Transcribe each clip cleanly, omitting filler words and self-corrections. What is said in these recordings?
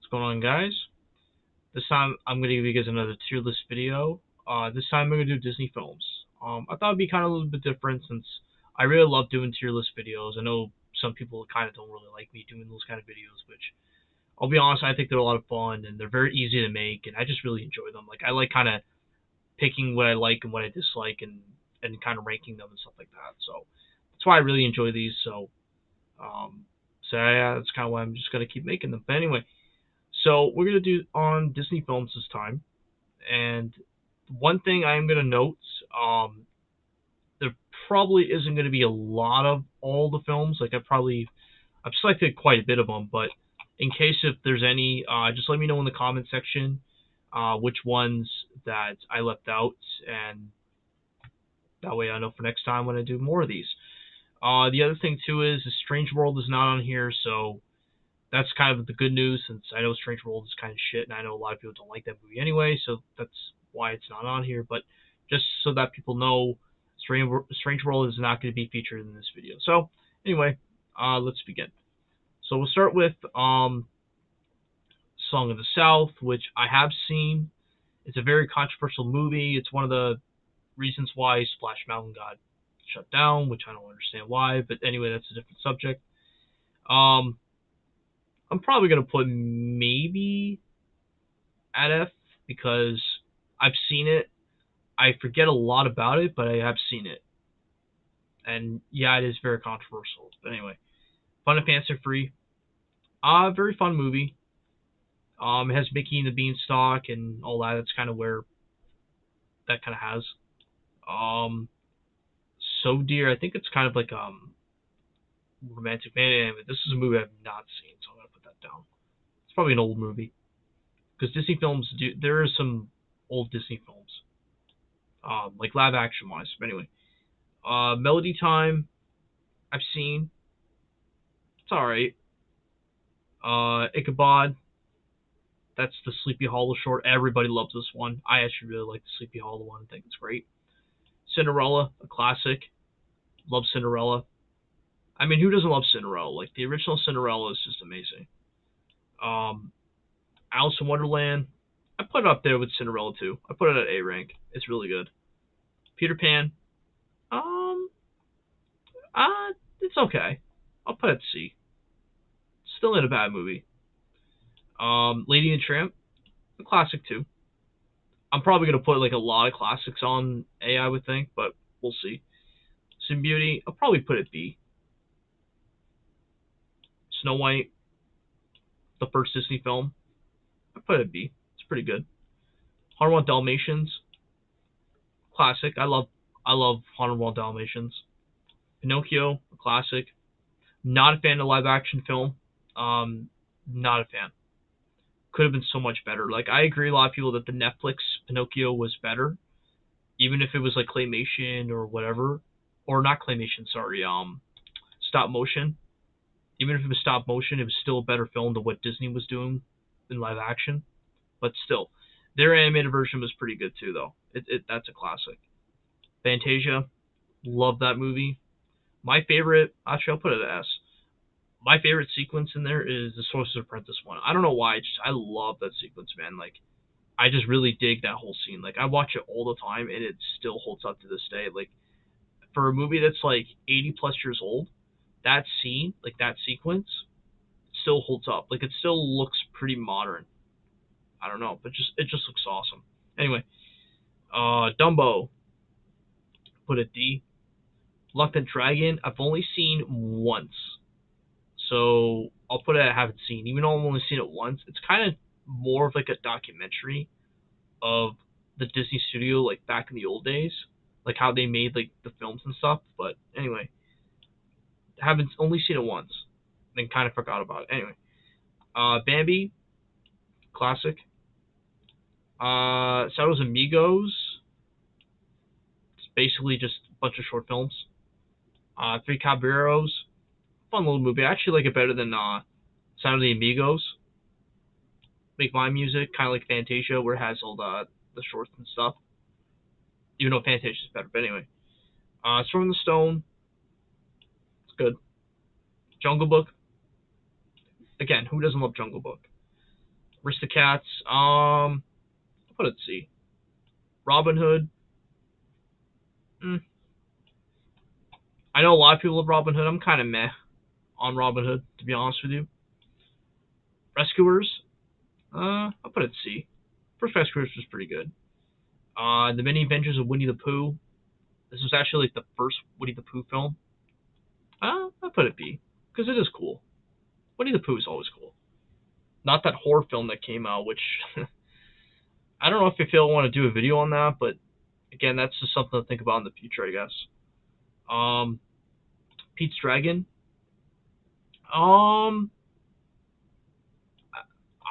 going on, guys? This time I'm going to give you guys another tier list video. This time I'm going to do Disney films. I thought it'd be kind of a little bit different since I really love doing tier list videos. I know some people kind of don't really like me doing those kind of videos, which I'll be honest, I think they're a lot of fun and they're very easy to make, and I just really enjoy them. Like I like kind of picking what I like and what I dislike, and kind of ranking them and stuff like that. So that's why I really enjoy these. Um, so yeah, that's kind of why I'm just gonna keep making them. But anyway. So we're gonna do on Disney films this time, and one thing I am gonna note, there probably isn't gonna be a lot of all the films. Like I've selected quite a bit of them, but in case if there's any, just let me know in the comment section, which ones that I left out, and that way I know for next time when I do more of these. The other thing too is Strange World is not on here, so that's kind of the good news, since I know Strange World is kind of shit, and I know a lot of people don't like that movie anyway, so that's why it's not on here. But just so that people know, Strange World is not going to be featured in this video. So anyway, let's begin. So we'll start with Song of the South, which I have seen. It's a very controversial movie. It's one of the reasons why Splash Mountain got shut down, which I don't understand why, but anyway, that's a different subject. I'm probably going to put maybe at F because I've seen it. I forget a lot about it, but I have seen it. And yeah, it is very controversial. But anyway, Fun and Fancy Free. Very fun movie. It has Mickey and the Beanstalk and all that. That's kind of where that kind of has. So Dear, I think it's kind of like Romantic Man. Anyway, this is a movie I've not seen, so I'm going to put that down. It's probably an old movie. Because Disney films there are some old Disney films, like live action wise. But anyway, Melody Time, I've seen. It's alright. Ichabod, that's the Sleepy Hollow short. Everybody loves this one. I actually really like the Sleepy Hollow one. I think it's great. Cinderella, a classic. Love Cinderella. I mean, who doesn't love Cinderella? Like, the original Cinderella is just amazing. Alice in Wonderland, I put it up there with Cinderella too. I put it at A rank. It's really good. Peter Pan, it's okay. I'll put it at C. Still in a bad movie. Lady and the Tramp, a classic too. I'm probably gonna put like a lot of classics on A, I would think, but we'll see. Sleeping Beauty, I'll probably put it B. Snow White, the first Disney film, I put it at B. It's pretty good. 101 Dalmatians, classic. I love 101 Dalmatians. Pinocchio, a classic. Not a fan of live action film. Not a fan. Could have been so much better. Like, I agree, a lot of people that the Netflix Pinocchio was better, even if it was like claymation or whatever, or not claymation, sorry, stop motion. Even if it was stop motion, it was still a better film than what Disney was doing in live action. But still, their animated version was pretty good too, though. That's a classic. Fantasia, love that movie. My favorite, actually, I'll put it at S. My favorite sequence in there is the Sorcerer's Apprentice one. I don't know why, I love that sequence, man. Like, I just really dig that whole scene. Like, I watch it all the time, and it still holds up to this day. Like, for a movie that's like 80 plus years old, that scene, like that sequence, still holds up. Like, it still looks pretty modern. I don't know, but it just looks awesome. Anyway, Dumbo, put a D. Reluctant Dragon, I've only seen once, so I'll put it I haven't seen. Even though I've only seen it once, it's kind of more of like a documentary of the Disney studio, like back in the old days, like how they made like the films and stuff. But anyway, haven't only seen it once, then kind of forgot about it. Anyway, Bambi, classic. Shadows Amigos, it's basically just a bunch of short films. Three Caballeros, fun little movie. I actually like it better than Sound of the Amigos. Make My Music, kind of like Fantasia, where it has all the shorts and stuff. Even though Fantasia is better, but anyway. Sword in the Stone, it's good. Jungle Book, again, who doesn't love Jungle Book? Aristocats. I'll put it C. Robin Hood. Mm, I know a lot of people love Robin Hood. I'm kind of meh on Robin Hood, to be honest with you. Rescuers. I'll put it C. First Rescuers was pretty good. The Many Adventures of Winnie the Pooh. This was actually like the first Winnie the Pooh film. I'll put it B because it is cool. Winnie the Pooh is always cool. Not that horror film that came out, which I don't know if I feel I want to do a video on that, but again, that's just something to think about in the future, I guess. Pete's Dragon.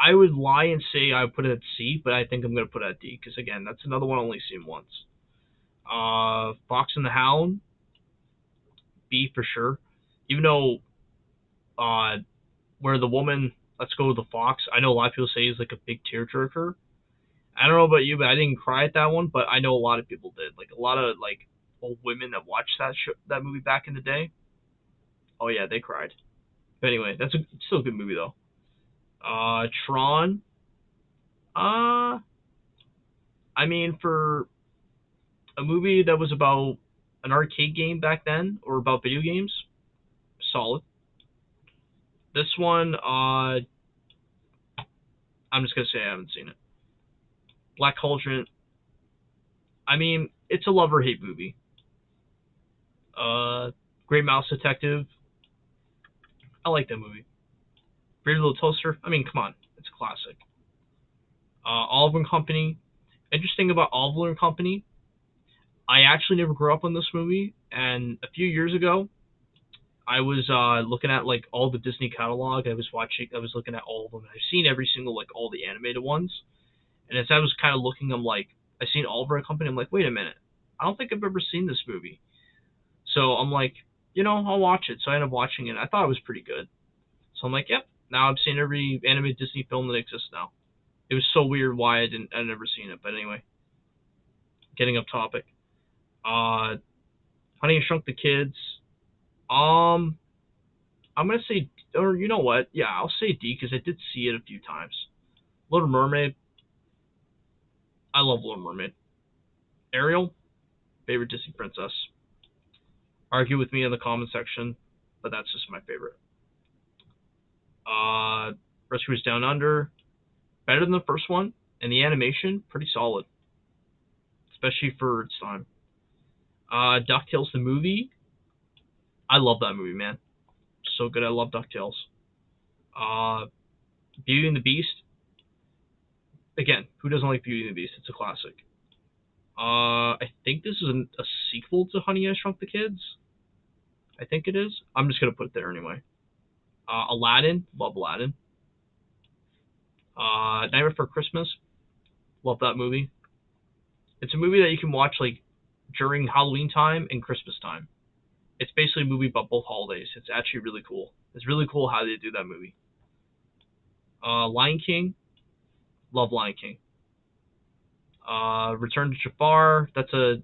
I would lie and say I would put it at C, but I think I'm gonna put it at D because again, that's another one I only seen once. Fox and the Hound. B for sure. Even though where the woman lets go of the fox, I know a lot of people say he's like a big tearjerker. I don't know about you, but I didn't cry at that one. But I know a lot of people did. Like a lot of like old women that watched that movie back in the day. Oh yeah, they cried. But anyway, that's still a good movie though. Tron. I mean, for a movie that was about an arcade game back then, or about video games, solid. This one, I'm just gonna say I haven't seen it. Black Cauldron. I mean, it's a love or hate movie. Great Mouse Detective. I like that movie. Brave Little Toaster. I mean, come on, it's a classic. Oliver and Company. Interesting about Oliver and Company. I actually never grew up on this movie, and a few years ago, I was looking at like all the Disney catalog. I was looking at all of them, and I've seen every single like all the animated ones. And as I was kind of looking, I'm like, I seen Oliver and Company. I'm like, wait a minute, I don't think I've ever seen this movie. So I'm like, I'll watch it. So I ended up watching it. I thought it was pretty good. So I'm like, yep. Now I've seen every animated Disney film that exists now. It was so weird why I'd never seen it. But anyway, getting off topic. Honey and Shrunk the Kids. I'm gonna say, or you know what? Yeah, I'll say D because I did see it a few times. Little Mermaid. I love Little Mermaid. Ariel, favorite Disney princess. Argue with me in the comment section, but that's just my favorite. Rescuers Down Under, better than the first one, and the animation pretty solid, especially for its time. DuckTales the movie, I love that movie, man. So good, I love DuckTales. Beauty and the Beast, again, who doesn't like Beauty and the Beast? It's a classic. I think this is a sequel to Honey, I Shrunk the Kids. I think it is. I'm just gonna put it there anyway. Aladdin, love Aladdin. Nightmare Before Christmas, love that movie. It's a movie that you can watch like during Halloween time and Christmas time. It's basically a movie about both holidays. It's actually really cool. It's really cool how they do that movie. Lion King, love Lion King. Return to Jafar, that's the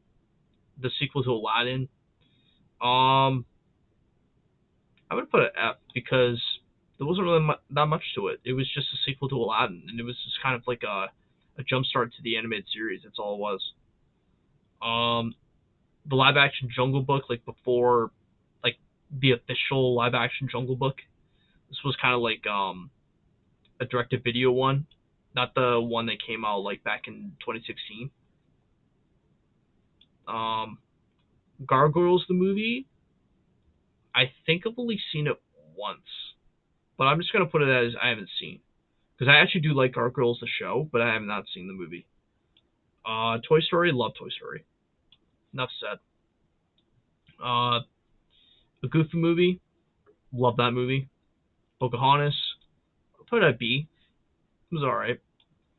sequel to Aladdin. I would put it F because there wasn't really that much to it. It was just a sequel to Aladdin, and it was just kind of like a jump start to the animated series. That's all it was. The live action Jungle Book, like before, like the official live action Jungle Book. This was kind of like a direct to video one, not the one that came out like back in 2016. Gargoyles the movie. I think I've only seen it once, but I'm just gonna put it as I haven't seen because I actually do like Gargoyles the show, but I have not seen the movie. Toy Story, love Toy Story. Enough said. The Goofy movie, love that movie. Pocahontas, I'll put it at B. It was alright.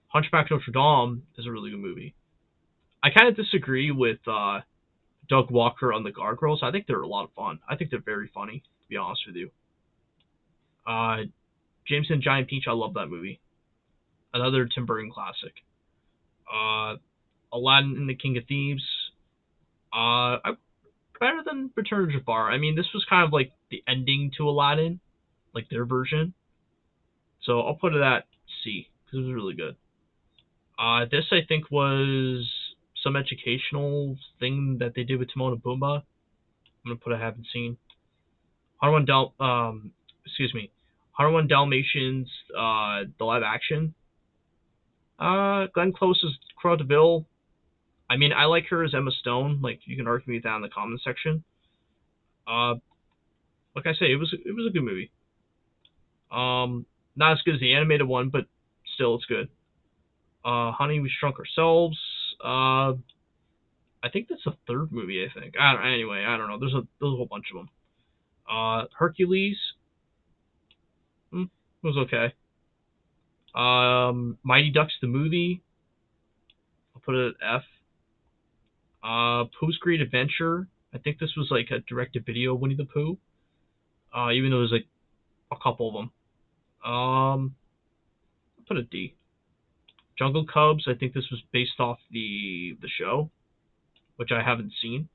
Hunchback of Notre Dame is a really good movie. I kind of disagree with Doug Walker on the Gargoyles. I think they're a lot of fun. I think they're very funny, to be honest with you. James and Giant Peach, I love that movie. Another Tim Burton classic. Aladdin and the King of Thieves. Better than Return to Jafar. I mean, this was kind of like the ending to Aladdin, like their version. So I'll put it at C. because it was really good. This I think was some educational thing that they did with Timon and Pumbaa. I'm gonna put I haven't seen. 101 Dalmatians, the live action. Glenn Close is Cruella de Vil. I mean, I like her as Emma Stone. Like, you can argue with that in the comment section. Like I say, it was a good movie. Not as good as the animated one, but still, it's good. Honey, We Shrunk Ourselves. I think that's the third movie. I think. Anyway, I don't know. There's a whole bunch of them. Hercules. It was okay. Mighty Ducks the movie. I'll put it at F. Pooh's Great Adventure. I think this was like a direct-to-video Winnie the Pooh. Even though there's like a couple of them. I'll put a D. Jungle Cubs. I think this was based off the show, which I haven't seen.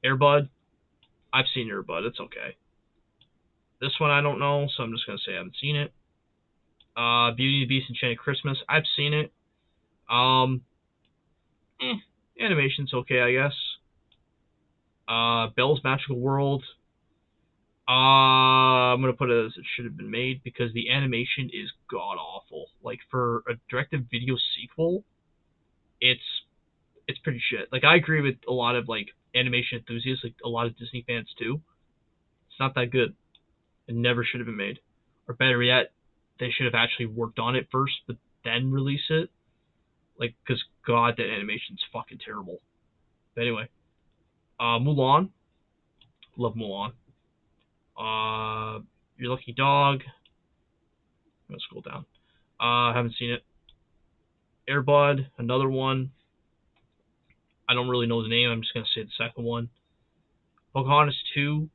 Air Bud. I've seen Air Bud. It's okay. This one I don't know, so I'm just gonna say I haven't seen it. Beauty and the Beast Enchanted Christmas. I've seen it. Animation's okay, I guess. Belle's Magical World. I'm gonna put it as it should have been made because the animation is god awful. Like for a direct-to-video sequel, it's pretty shit. Like I agree with a lot of like animation enthusiasts, like a lot of Disney fans too. It's not that good. It never should have been made. Or better yet, they should have actually worked on it first, but then release it. Like, because god, that animation's fucking terrible. But anyway, Mulan. Love Mulan. Your Lucky Dog. I'm gonna scroll down. Haven't seen it. Air Bud, another one. I don't really know the name. I'm just gonna say the second one. Pocahontas 2.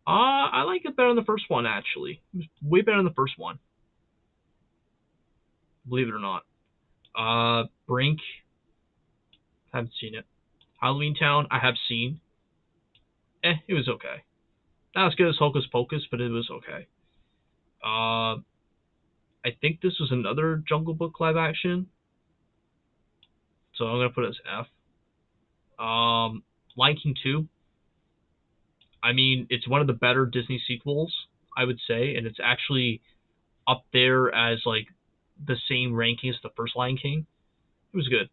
I like it better than the first one actually. It was way better than the first one. Believe it or not. Brink. Haven't seen it. Halloween Town. I have seen. It was okay. Not as good as Hocus Pocus, but it was okay. I think this was another Jungle Book live action. So I'm going to put it as F. Lion King 2. I mean, it's one of the better Disney sequels, I would say, and it's actually up there as like the same ranking as the first Lion King. It was good.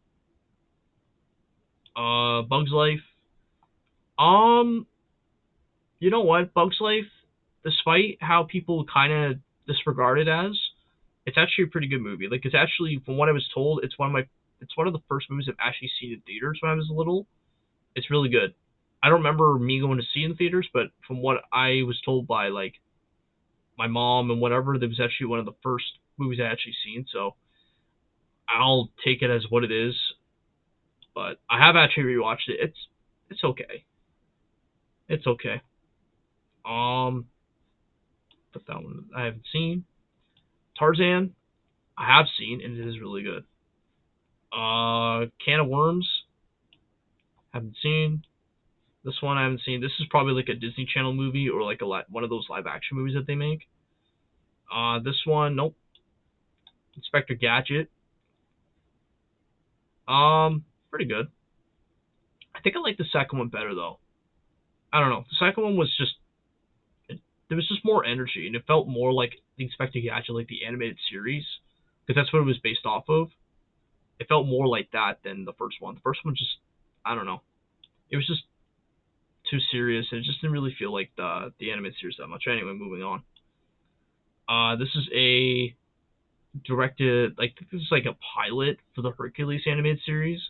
Bugs Life. You know what? Bugs Life, despite how people kind of disregard it as, it's actually a pretty good movie. Like, it's actually, from what I was told, it's one of the first movies I've actually seen in theaters when I was little. It's really good. I don't remember me going to see it in theaters, but from what I was told by, like, my mom and whatever, that was actually one of the first movies I actually seen, so I'll take it as what it is. But I have actually rewatched it. It's okay. It's okay. Put that one I haven't seen. Tarzan, I have seen, and it is really good. Can of Worms, haven't seen. This one I haven't seen. This is probably like a Disney Channel movie or like one of those live action movies that they make. This one, nope. Inspector Gadget. Pretty good. I think I like the second one better though. I don't know. The second one was just there was just more energy, and it felt more like the Inspector Gadget, like the animated series, because that's what it was based off of. It felt more like that than the first one. The first one just, I don't know. It was just too serious, and it just didn't really feel like the animated series that much. Anyway, moving on. This is a directed, like, this is like a pilot for the Hercules animated series.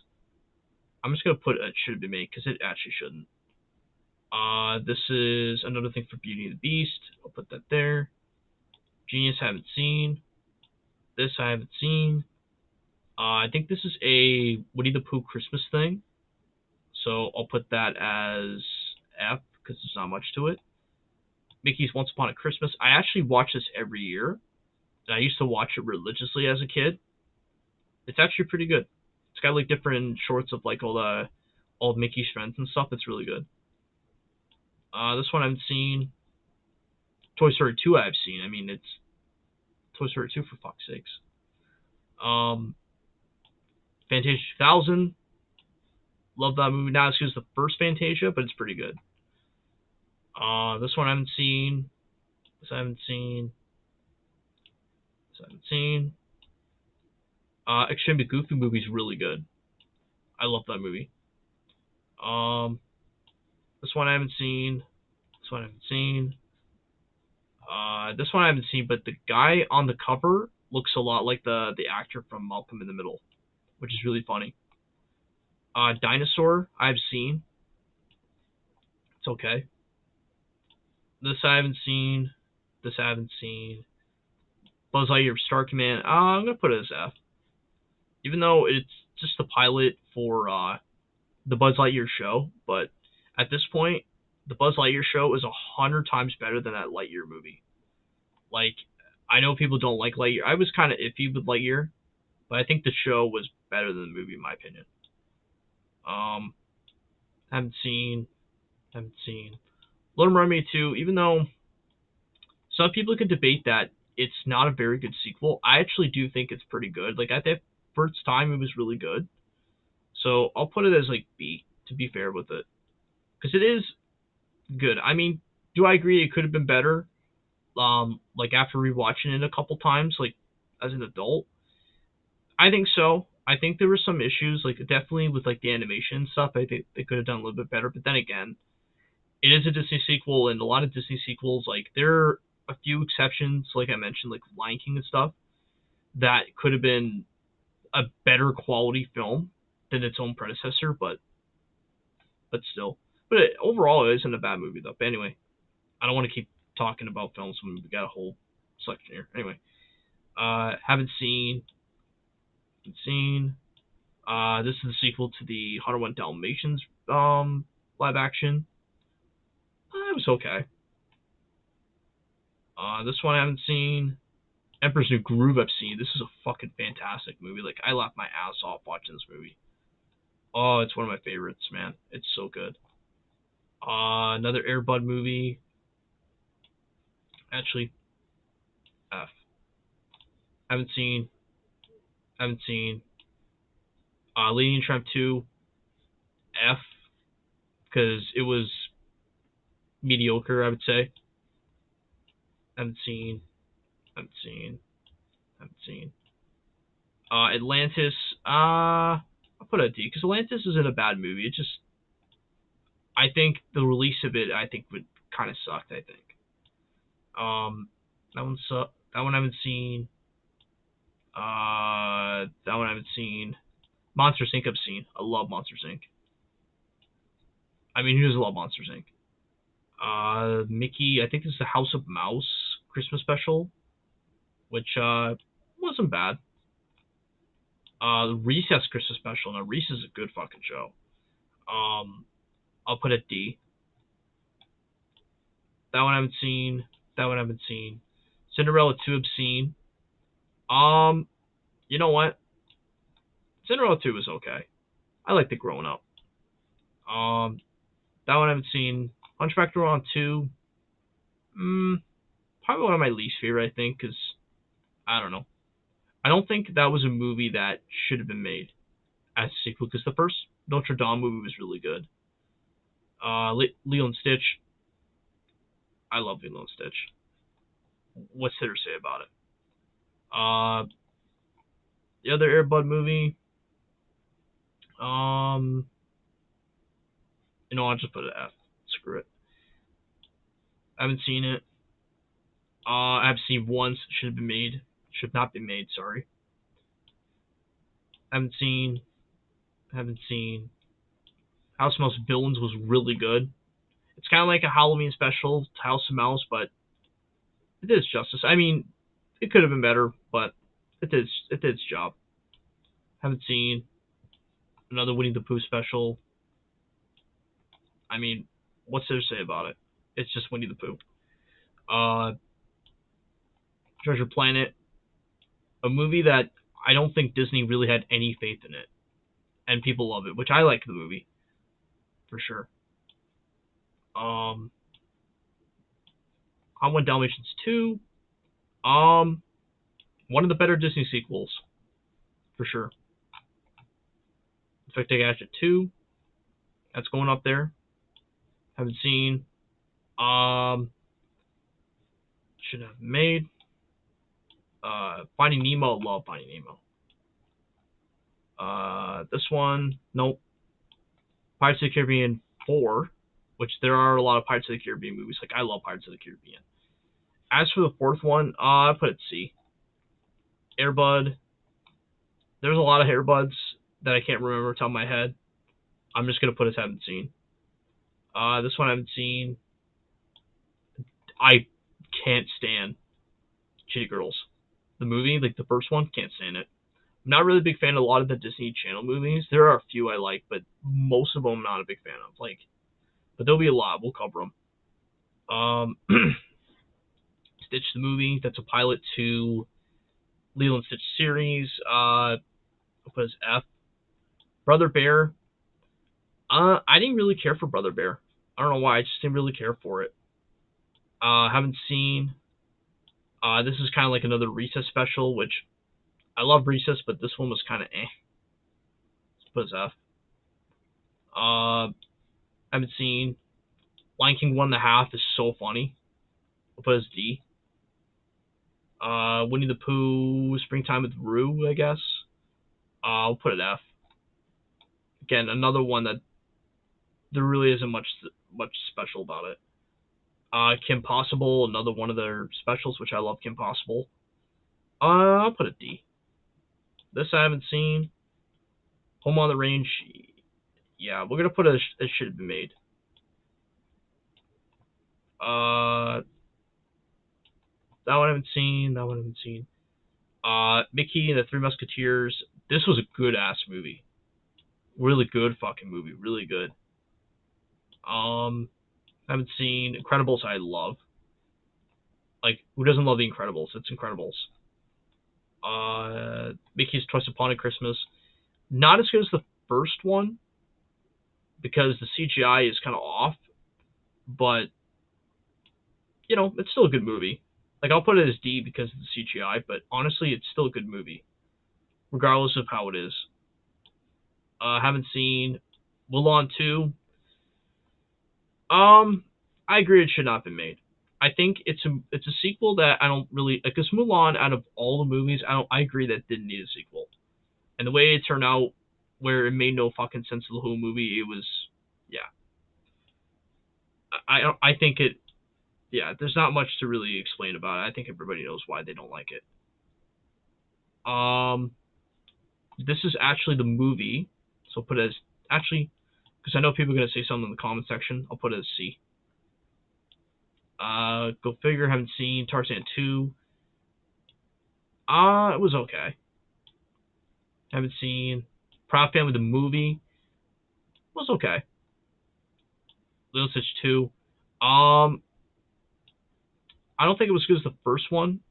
I'm just gonna put it should have been made because it actually shouldn't. This is another thing for Beauty and the Beast. I'll put that there. Genius, I haven't seen. This I haven't seen. I think this is a Winnie the Pooh Christmas thing. So I'll put that as F because there's not much to it. Mickey's Once Upon a Christmas. I actually watch this every year. And I used to watch it religiously as a kid. It's actually pretty good. It's got like different shorts of like all of Mickey's friends and stuff. It's really good. This one I haven't seen. Toy Story 2 I've seen. I mean, it's Toy Story 2 for fuck's sakes. Fantasia 2000. Love that movie. Not as good as the first Fantasia, but it's pretty good. This one I haven't seen. This I haven't seen. This I haven't seen. Extremely Goofy movie is really good. I love that movie. This one I haven't seen. This one I haven't seen. This one I haven't seen, but the guy on the cover looks a lot like the actor from Malcolm in the Middle, which is really funny. Dinosaur I've seen. It's okay. This I haven't seen. This I haven't seen. Buzz Lightyear Star Command. I'm gonna put it as F. Even though it's just the pilot for the Buzz Lightyear show, but at this point, the Buzz Lightyear show is 100 times better than that Lightyear movie. Like, I know people don't like Lightyear. I was kind of iffy with Lightyear, but I think the show was better than the movie in my opinion. Haven't seen. Little Mermaid 2, even though some people could debate that it's not a very good sequel, I actually do think it's pretty good. Like, at that first time, it was really good. So I'll put it as like B, to be fair with it. Because it is good. I mean, do I agree it could have been better? Like after rewatching it a couple times, like as an adult? I think so. I think there were some issues, like definitely with like the animation and stuff. I think they could have done a little bit better. But then again, it is a Disney sequel, and a lot of Disney sequels, like there are a few exceptions, like I mentioned, like Lion King and stuff, that could have been a better quality film than its own predecessor, but still. But overall, it isn't a bad movie though. But anyway, I don't want to keep talking about films when we got a whole section here. Anyway, haven't seen. This is the sequel to the 101 Dalmatians live action. It was okay. This one I haven't seen. Emperor's New Groove I've seen. This is a fucking fantastic movie. Like, I laughed my ass off watching this movie. Oh, it's one of my favorites, man. It's so good. Another Air Bud movie. Actually, F. Haven't seen. Lady and Tramp 2. F. Because it was mediocre, I would say. Haven't seen. Atlantis. I'll put it a D because Atlantis isn't a bad movie. It just, I think the release of it, I think would kind of sucked. I think. That one sucked. That one I haven't seen. That one I haven't seen. Monsters Inc. I've seen. I love Monsters Inc. I mean, who doesn't love Monsters Inc.? Mickey, I think this is the House of Mouse Christmas special, which wasn't bad. Recess Christmas special. Now, Recess is a good fucking show. I'll put a D. That one I haven't seen. Cinderella 2 I've seen. You know what? Cinderella 2 was okay. I liked it growing up. That one I haven't seen. Hunchback of Notre Dame 2. Probably one of my least favorite, I think, because, I don't know. I don't think that was a movie that should have been made as a sequel, because the first Notre Dame movie was really good. Lilo and Stitch. I love Lilo and Stitch. What's there to say about it? The other Air Bud movie. I'll just put an F. Screw it. I haven't seen it. I've seen once. Should have been made. Should not been made. Sorry. Haven't seen. House of Mouse Villains was really good. It's kind of like a Halloween special to House of Mouse, but it did its justice. I mean, it could have been better, but it did its job. Haven't seen another Winnie the Pooh special. I mean, what's there to say about it? It's just Winnie the Pooh. Treasure Planet, a movie that I don't think Disney really had any faith in it, and people love it, which I like the movie for sure. 101 Dalmatians 2. One of the better Disney sequels, for sure. Inspector Gadget 2, that's going up there. Haven't seen. Should have made. Finding Nemo, love Finding Nemo. This one, nope. Pirates of the Caribbean 4, which there are a lot of Pirates of the Caribbean movies. Like, I love Pirates of the Caribbean. As for the fourth one, I put it C. Air Bud. There's a lot of Air Buds that I can't remember off the top of my head. I'm just going to put as haven't seen. This one I haven't seen. I can't stand Chitty Girls. The movie, like the first one, can't stand it. I'm not really a big fan of a lot of the Disney Channel movies. There are a few I like, but most of them I'm not a big fan of. Like, but there'll be a lot. We'll cover them. Stitch the movie. That's a pilot to Lilo and Stitch series. What is F? Brother Bear. I didn't really care for Brother Bear. I don't know why. I just didn't really care for it. Haven't seen. This is kind of like another Recess special, which I love Recess, but this one was kind of eh. Let's put as F. Haven't seen. Lion King 1.5 is so funny. I'll put as D. Winnie the Pooh, Springtime with Rue, I guess. I'll put it F. Again, another one that there really isn't much special about it. Kim Possible, another one of their specials, which I love Kim Possible. I'll put a D. This I haven't seen. Home on the Range, yeah, we're gonna put it should have been made. That one I haven't seen. That one I haven't seen. Mickey and the Three Musketeers. This was a good ass movie. Really good fucking movie. Really good. Haven't seen. Incredibles I love. Like, who doesn't love The Incredibles? It's Incredibles. Mickey's Twice Upon a Christmas. Not as good as the first one, because the CGI is kind of off, but, you know, it's still a good movie. Like, I'll put it as D because of the CGI, but honestly, it's still a good movie, regardless of how it is. Haven't seen Mulan 2. I agree it should not have been made. I think it's a sequel that I don't really like. Because Mulan, out of all the movies, I agree that it didn't need a sequel. And the way it turned out, where it made no fucking sense of the whole movie, it was, yeah. I think it, yeah. There's not much to really explain about it. I think everybody knows why they don't like it. This is actually the movie, so I'll put it as actually, because I know people are gonna say something in the comment section. I'll put it as C. Go figure. Haven't seen Tarzan 2. It was okay. Haven't seen Proud Family the movie. Was okay. Lilo Stitch 2. I don't think it was as good as the first one,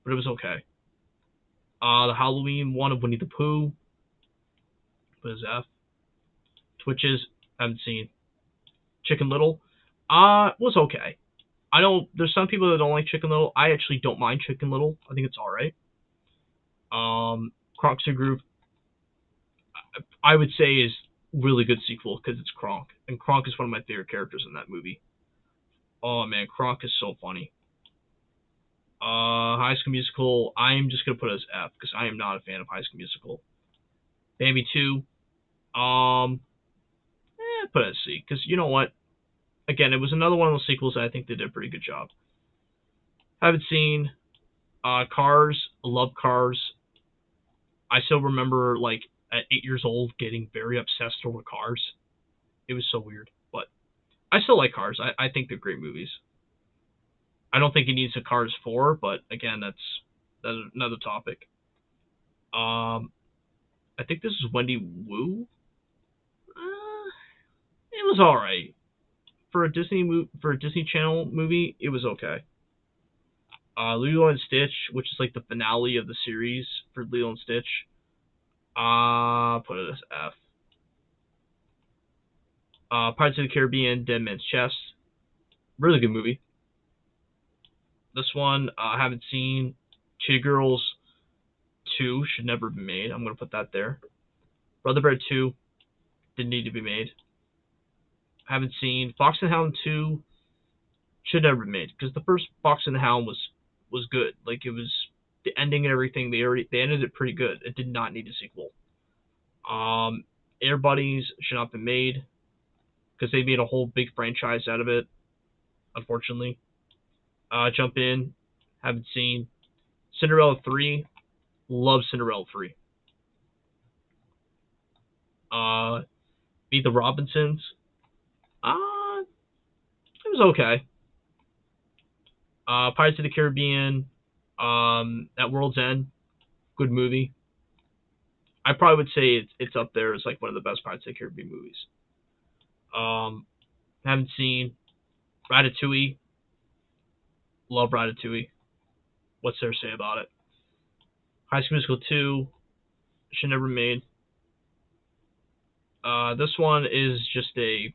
but it was okay. The Halloween one of Winnie the Pooh. What is F? Twitches. Haven't seen. Chicken Little. Was okay. I know there's some people that don't like Chicken Little. I actually don't mind Chicken Little. I think it's alright. Kronk Groove, I would say, is really good sequel because it's Kronk. And Kronk is one of my favorite characters in that movie. Oh man, Kronk is so funny. High School Musical, I'm just going to put it as F because I am not a fan of High School Musical. Bambi 2, put it as C because you know what? Again, it was another one of those sequels that I think they did a pretty good job. Haven't seen. Cars, love Cars. I still remember, like, at 8 years old, getting very obsessed over Cars. It was so weird, but I still like Cars. I think they're great movies. I don't think it needs a Cars 4, but again, that's another topic. I think this is Wendy Wu. It was all right for a Disney Channel movie. It was okay. Lilo and Stitch, which is like the finale of the series for Lilo and Stitch. Put it as F. Pirates of the Caribbean, Dead Man's Chest. Really good movie. This one, I haven't seen. Cheetah Girls 2 should never be made. I'm going to put that there. Brother Bear 2 didn't need to be made. Haven't seen. Fox and the Hound 2 should never be made, because the first Fox and the Hound was good. Like, it was the ending and everything. They ended it pretty good. It did not need a sequel. Air Buddies should not be made, because they made a whole big franchise out of it, unfortunately. Jump In, haven't seen. Cinderella 3, love Cinderella 3. Meet the Robinsons, it was okay. Pirates of the Caribbean, at World's End, good movie. I probably would say it's up there as like one of the best Pirates of the Caribbean movies. Haven't seen. Ratatouille, love Ratatouille. What's there to say about it? High School Musical 2 should never be made. This one is just a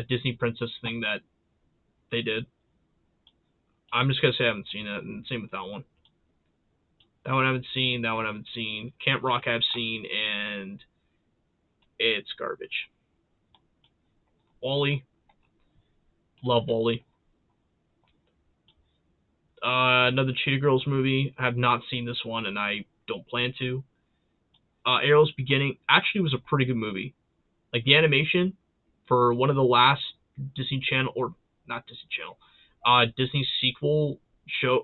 Disney princess thing that they did. I'm just gonna say I haven't seen it, and same with that one. That one I haven't seen. That one I haven't seen. Camp Rock I've seen, and it's garbage. WALL-E, love WALL-E. Another Cheetah Girls movie. I have not seen this one, and I don't plan to. Ariel's Beginning actually was a pretty good movie. Like, the animation for one of the last Disney Channel, or not Disney Channel, Disney sequel show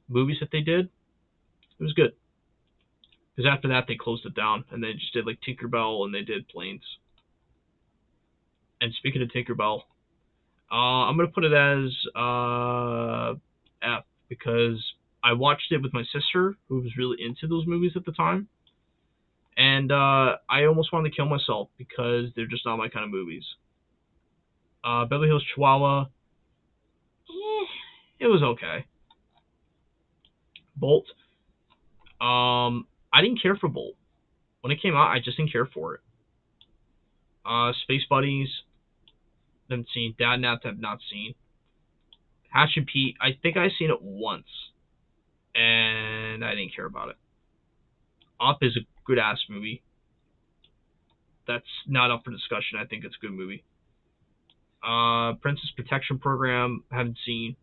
movies that they did, it was good. Because after that they closed it down, and they just did like Tinkerbell, and they did Planes. And speaking of Tinkerbell, I'm gonna put it as F, because I watched it with my sister, who was really into those movies at the time, and I almost wanted to kill myself because they're just not my kind of movies. Beverly Hills Chihuahua, it was okay. Bolt, I didn't care for Bolt. When it came out, I just didn't care for it. Space Buddies, haven't seen. Dad and Nat have not seen. Hatch and Pete, I think I've seen it once, and I didn't care about it. Up is a good-ass movie. That's not up for discussion. I think it's a good movie. Princess Protection Program, haven't seen.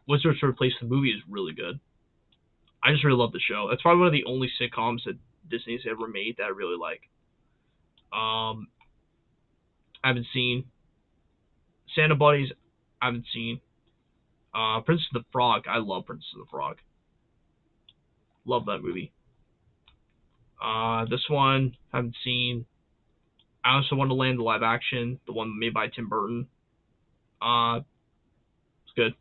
Wizards to Replace the movie is really good. I just really love the show. That's probably one of the only sitcoms that Disney's ever made that I really like. I haven't seen. Santa Buddies, I haven't seen. Princess of the Frog, I love Princess of the Frog. Love that movie. This one, haven't seen. Alice in Wonderland, the live action, the one made by Tim Burton. It's good.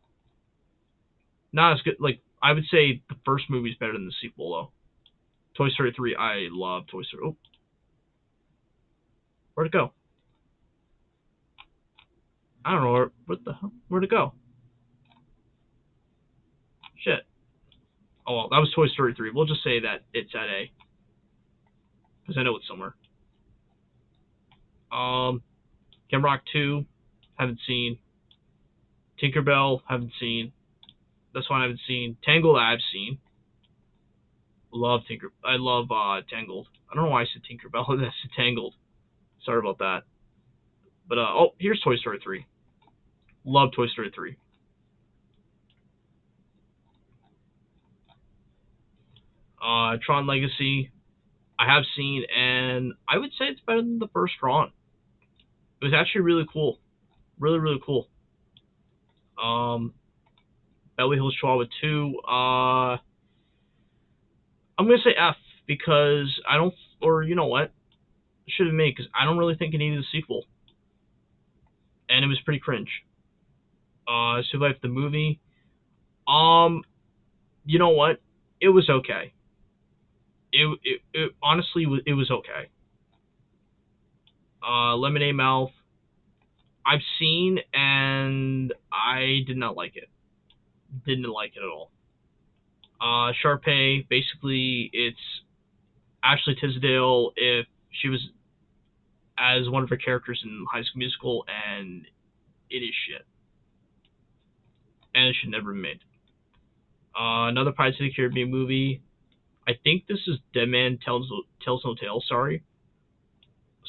Not as good. Like, I would say the first movie is better than the sequel, though. Toy Story 3, I love Toy Story. Oh. Where'd it go? I don't know. Where'd it go? Shit. Oh, well, that was Toy Story 3. We'll just say that it's at A. Because I know it's somewhere. Camp Rock 2, haven't seen. Tinkerbell, haven't seen. This one I haven't seen. Tangled, I've seen. I love Tangled. I don't know why I said Tinkerbell. I said Tangled. Sorry about that. But oh, here's Toy Story 3. Love Toy Story 3. Tron Legacy, I have seen, and I would say it's better than the first Tron. It was actually really cool. Really, really cool. Beverly Hills Chihuahua 2, I'm going to say F, because I don't, or you know what? It should have made, because I don't really think it needed a sequel. And it was pretty cringe. Survived the movie. You know what? It was okay. It honestly, it was okay. Lemonade Mouth, I've seen, and I did not like it. Didn't like it at all. Sharpay, basically, it's Ashley Tisdale if she was as one of her characters in High School Musical, and it is shit. And it should never be made. Another Pirates of the Caribbean movie. I think this is Dead Man Tells No Tales. Sorry.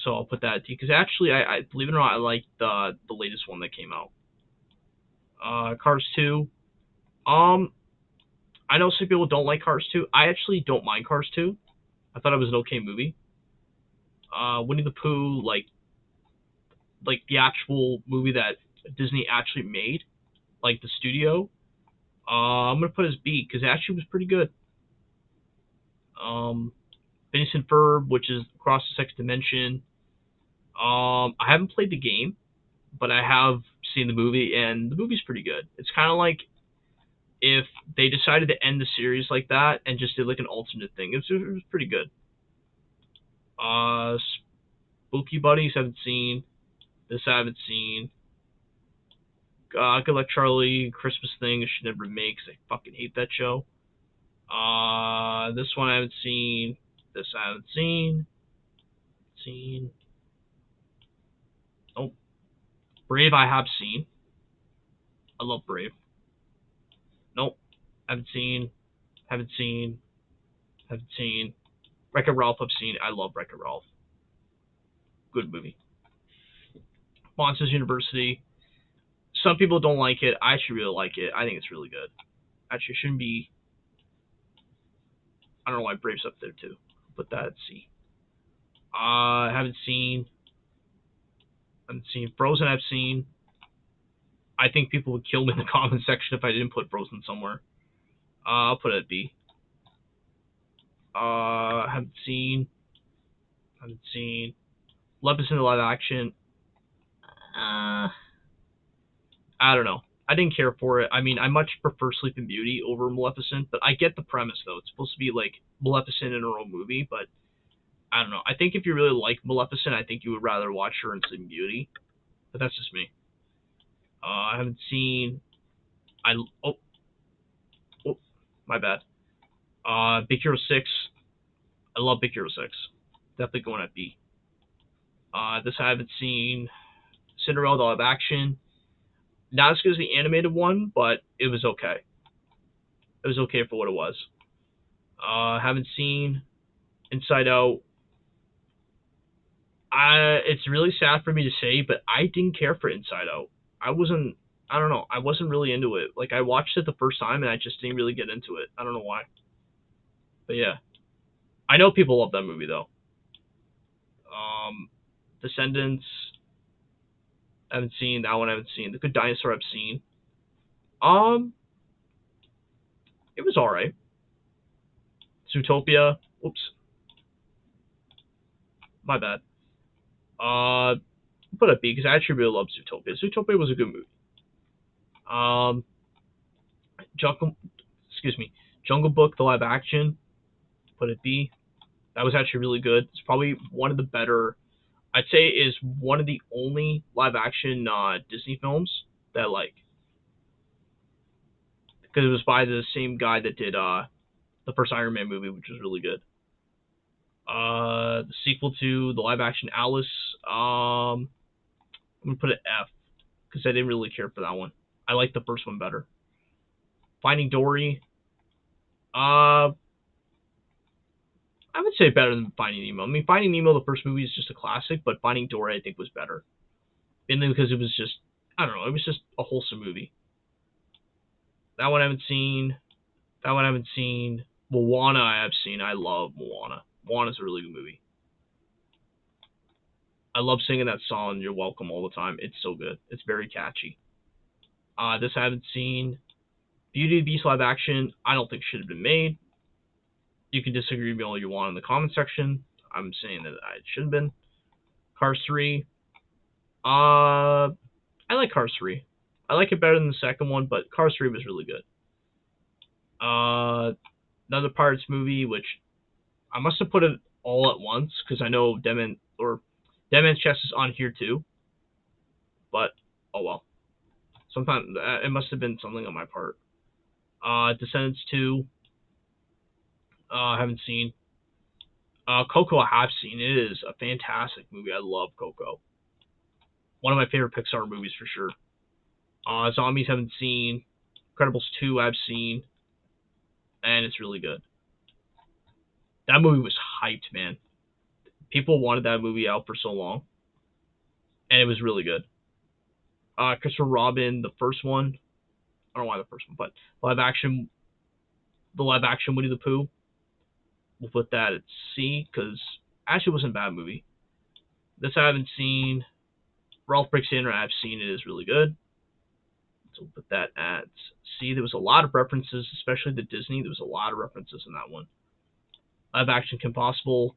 So I'll put that at D because actually, I believe it or not, I like the latest one that came out. Cars 2. I know some people don't like Cars 2. I actually don't mind Cars 2. I thought it was an okay movie. Winnie the Pooh, like the actual movie that Disney actually made, like the studio. I'm gonna put as B because it actually was pretty good. Phineas and Ferb, which is Across the Sixth Dimension. I haven't played the game, but I have seen the movie, and the movie's pretty good. It's kind of like if they decided to end the series like that and just did like an alternate thing. It was pretty good. Uh, Spooky Buddies haven't seen. This I haven't seen. Good Luck Charlie, Christmas Thing I should never make 'cause I fucking hate that show. This one I haven't seen. This I haven't seen. Oh, Brave I have seen. I love Brave. Nope, haven't seen. Haven't seen. Haven't seen. Wreck-It Ralph I've seen. I love Wreck-It Ralph. Good movie. Monsters University. Some people don't like it. I actually really like it. I think it's really good. Actually, it shouldn't be. I don't know why Brave's up there too. Put that at C. Haven't seen. Frozen. I've seen. I think people would kill me in the comment section if I didn't put Frozen somewhere. I'll put it at B. Haven't seen. Maleficent live action. I don't know. I didn't care for it. I mean, I much prefer Sleeping Beauty over Maleficent, but I get the premise though. It's supposed to be like Maleficent in her own movie, but I don't know. I think if you really like Maleficent, I think you would rather watch her in Sleeping Beauty. But that's just me. I haven't seen. Oh, my bad. Big Hero 6. I love Big Hero 6. Definitely going at B. This I haven't seen. Cinderella live action. Not as good as the animated one, but it was okay. It was okay for what it was. Haven't seen Inside Out. It's really sad for me to say, but I didn't care for Inside Out. I don't know. I wasn't really into it. Like, I watched it the first time, and I just didn't really get into it. I don't know why. But yeah. I know people love that movie, though. Descendants. I haven't seen. That one I haven't seen. The Good Dinosaur I've seen. It was alright. Zootopia. Oops. My bad. Put a B because I actually really love Zootopia. Zootopia was a good movie. Jungle Book, the live action. Put a B. That was actually really good. It's probably one of the better. I'd say is one of the only live action Disney films that I like. Because it was by the same guy that did the first Iron Man movie, which was really good. The sequel to the live action Alice, I'm gonna put an F because I didn't really care for that one. I like the first one better. Finding Dory, I would say better than Finding Nemo. I mean, Finding Nemo, the first movie, is just a classic, but Finding Dory, I think, was better. Mainly because it was just, I don't know, it was just a wholesome movie. That one I haven't seen. Moana I have seen. I love Moana. Moana's a really good movie. I love singing that song, You're Welcome, all the time. It's so good. It's very catchy. This I haven't seen. Beauty and the Beast live action, I don't think should have been made. You can disagree with me all you want in the comment section. I'm saying that it should have been. Cars 3. I like Cars 3. I like it better than the second one, but Cars 3 was really good. Another Pirates movie, which I must have put it all at once because I know Dead Man's Chest is on here too. But oh well. Sometimes it must have been something on my part. Descendants 2. I haven't seen. Coco I have seen. It is a fantastic movie. I love Coco. One of my favorite Pixar movies for sure. Zombies haven't seen. Incredibles 2 I've seen. and it's really good. That movie was hyped, man. People wanted that movie out for so long, and it was really good. Christopher Robin, the first one. I don't know why the first one, but the live action Winnie the Pooh. We'll put that at C because actually it wasn't a bad movie. This I haven't seen. Ralph Breaks the Internet, I've seen it, is really good. So we'll put that at C. There was a lot of references, especially to Disney. There was a lot of references in that one. Live action Kim Possible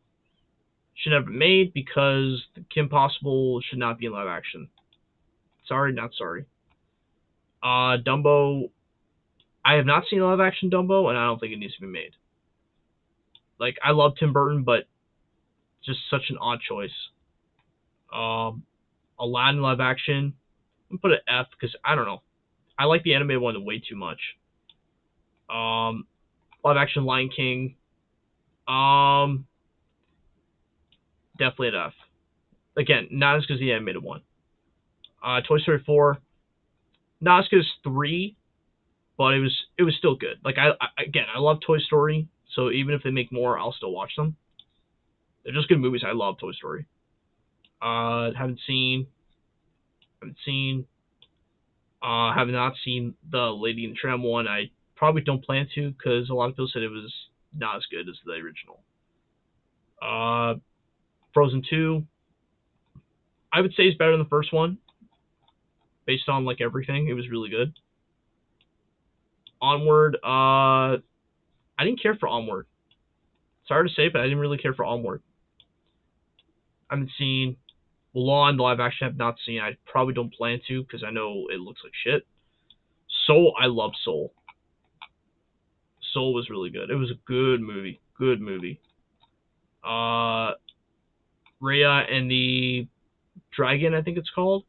should never be made because Kim Possible should not be in live action. Sorry, not sorry. Dumbo, I have not seen live action Dumbo, and I don't think it needs to be made. Like, I love Tim Burton, but just such an odd choice. Aladdin live action, I'm gonna put an F because I don't know. I like the animated one way too much. Live action Lion King, definitely an F. Again, not as good as the animated one. Toy Story 4, not as good as 3, but it was still good. Like I love Toy Story, so even if they make more, I'll still watch them. They're just good movies. I love Toy Story. Haven't have not seen the Lady and the Tramp one. I probably don't plan to because a lot of people said it was not as good as the original. Frozen 2, I would say is better than the first one. Based on like everything, it was really good. Onward, I didn't care for Onward. Sorry to say, but I didn't really care for Onward. I haven't seen Mulan, the live action I have not seen. I probably don't plan to because I know it looks like shit. Soul, I love Soul. Soul was really good. It was a good movie. Good movie. Raya and the Dragon, I think it's called.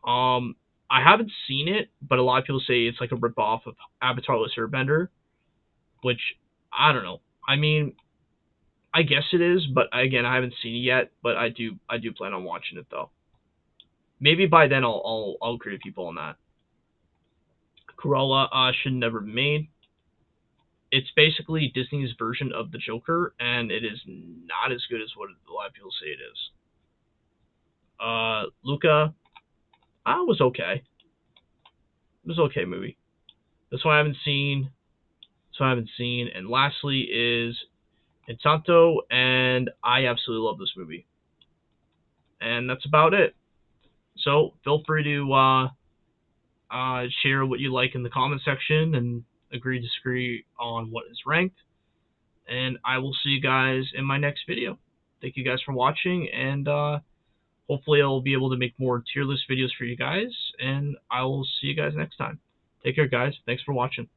I haven't seen it, but a lot of people say it's like a ripoff of Avatar: The Last Airbender, which I don't know. I mean, I guess it is, but again, I haven't seen it yet. But I do plan on watching it though. Maybe by then I'll agree with people on that. Cruella should never be made. It's basically Disney's version of the Joker, and it is not as good as what a lot of people say it is. Luca, was okay. It was an okay movie. This one I haven't seen. And lastly is Encanto, and I absolutely love this movie. And that's about it. So feel free to share what you like in the comment section and agree, disagree on what is ranked. And I will see you guys in my next video. Thank you guys for watching, and hopefully I'll be able to make more tier list videos for you guys, and I will see you guys next time. Take care, guys. Thanks for watching.